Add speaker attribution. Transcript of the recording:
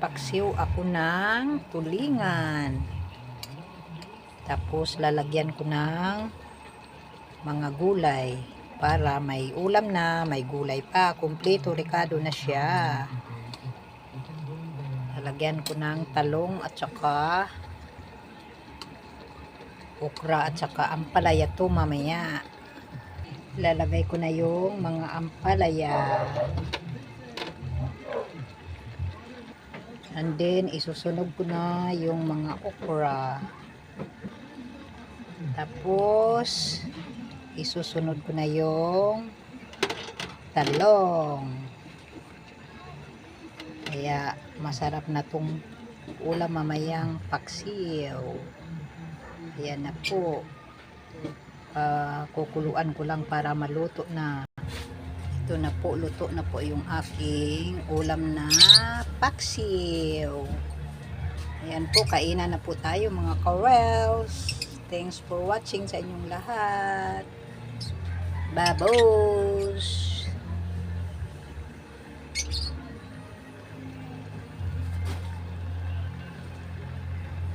Speaker 1: magpapaksiw ako ng tulingan. Tapos lalagyan ko ng mga gulay para may ulam na, may gulay pa, kumpleto rekado na siya. Lalagyan ko ng talong at saka okra at saka ampalaya to mamaya. Lalagay ko na yung mga ampalaya. And then, isusunog ko na yung mga okra. Tapos, isusunod ko na yung talong. Kaya, masarap na tong ulam mamayang paksiw. Ayan na po. Kukuluan ko lang para maluto na. Ito na po, luto na po yung aking ulam na paksiw. Ayan po, kainan na po tayo mga Corels. Thanks for watching sa inyong lahat. Bye-bye!